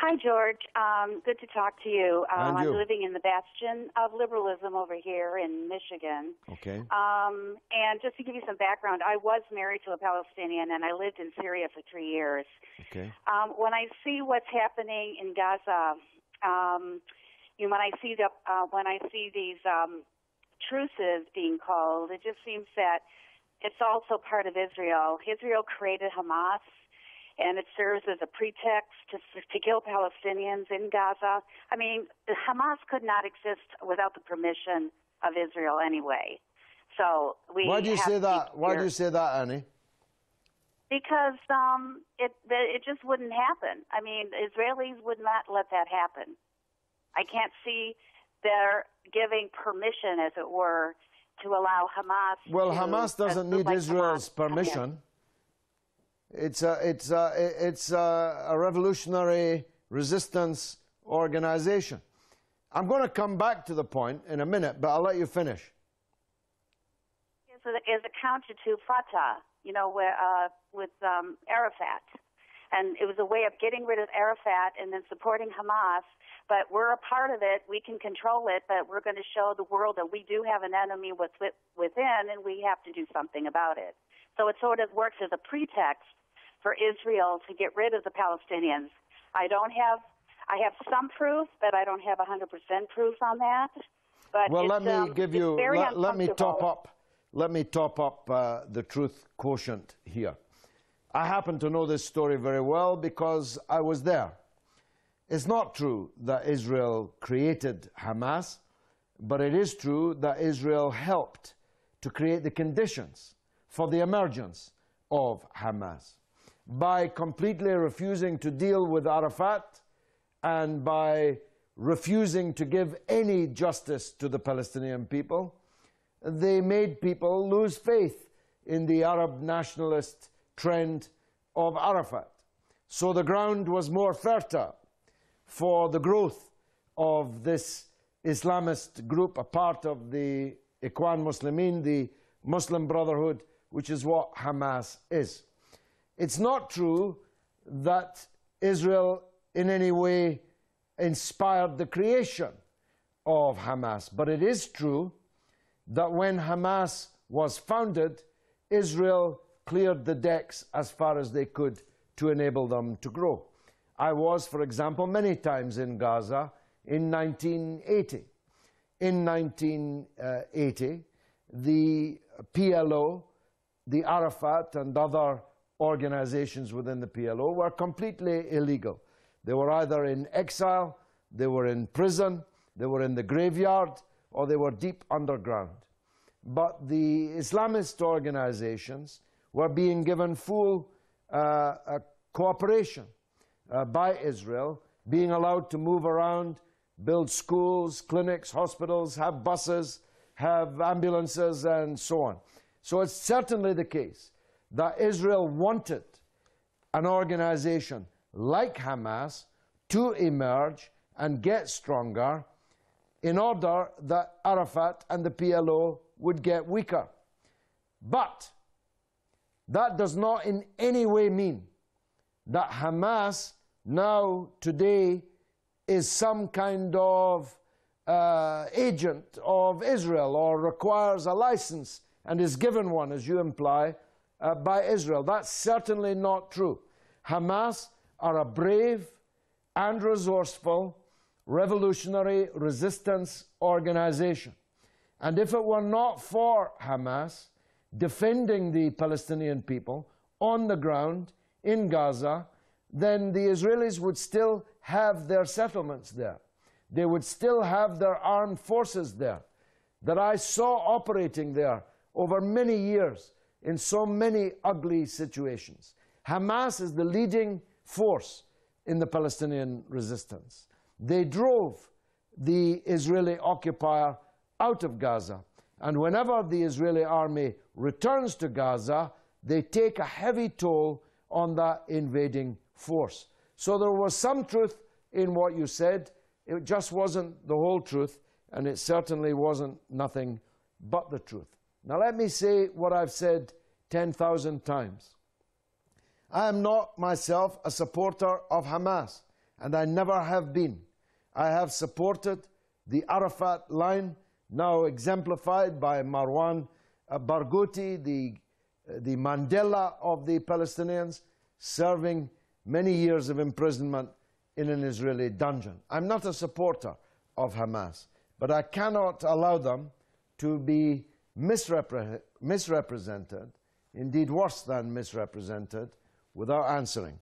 Hi, George. Good to talk to you. And I'm you. living in the bastion of liberalism over here in Michigan. Okay. And just to give you some background, I was married to a Palestinian, and I lived in Syria for 3 years. Okay. When I see what's happening in Gaza, when I see these truces being called, it just seems that it's also part of Israel. Israel created Hamas, and it serves as a pretext to kill Palestinians in Gaza. I mean, Hamas could not exist without the permission of Israel anyway. So Why do you say that? Why do you say that, Annie? Because it just wouldn't happen. I mean, Israelis would not let that happen. I can't see their giving permission, as it were, to allow Hamas. Well, Hamas doesn't need Israel's permission. It's a revolutionary resistance organization. I'm going to come back to the point in a minute, but I'll let you finish. Is a counter to Fatah, with Arafat. And it was a way of getting rid of Arafat and then supporting Hamas. But we're a part of it. We can control it, but we're going to show the world that we do have an enemy within, and we have to do something about it. So it sort of works as a pretext for Israel to get rid of the Palestinians. I have some proof, but I don't have 100% proof on that. But well, let me give you. Let me top up. Let me top up the truth quotient here. I happen to know this story very well because I was there. It's not true that Israel created Hamas, but it is true that Israel helped to create the conditions for the emergence of Hamas by completely refusing to deal with Arafat and by refusing to give any justice to the Palestinian people. They made people lose faith in the Arab nationalist trend of Arafat. So the ground was more fertile for the growth of this Islamist group, a part of the Ikhwan Muslimin, the Muslim Brotherhood, which is what Hamas is. It's not true that Israel in any way inspired the creation of Hamas, but it is true that when Hamas was founded, Israel cleared the decks as far as they could to enable them to grow. I was, for example, many times in Gaza in 1980. In 1980, the PLO, the Arafat, and other organizations within the PLO were completely illegal. They were either in exile, they were in prison, they were in the graveyard, or they were deep underground. But the Islamist organizations were being given full cooperation by Israel, being allowed to move around, build schools, clinics, hospitals, have buses, have ambulances, and so on. So it's certainly the case that Israel wanted an organization like Hamas to emerge and get stronger in order that Arafat and the PLO would get weaker. But that does not in any way mean that Hamas now, today, is some kind of agent of Israel or requires a license and is given one, as you imply, by Israel. That's certainly not true. Hamas are a brave and resourceful revolutionary resistance organization. And if it were not for Hamas defending the Palestinian people on the ground in Gaza, then the Israelis would still have their settlements there. They would still have their armed forces there that I saw operating there over many years in so many ugly situations. Hamas is the leading force in the Palestinian resistance. They drove the Israeli occupier out of Gaza. And whenever the Israeli army returns to Gaza, they take a heavy toll on that invading force. So there was some truth in what you said. It just wasn't the whole truth, and it certainly wasn't nothing but the truth. Now let me say what I've said 10,000 times. I am not myself a supporter of Hamas. and I never have been. I have supported the Arafat line, now exemplified by Marwan Barghouti, the Mandela of the Palestinians, serving many years of imprisonment in an Israeli dungeon. I'm not a supporter of Hamas, but I cannot allow them to be misrepresented, indeed worse than misrepresented, without answering.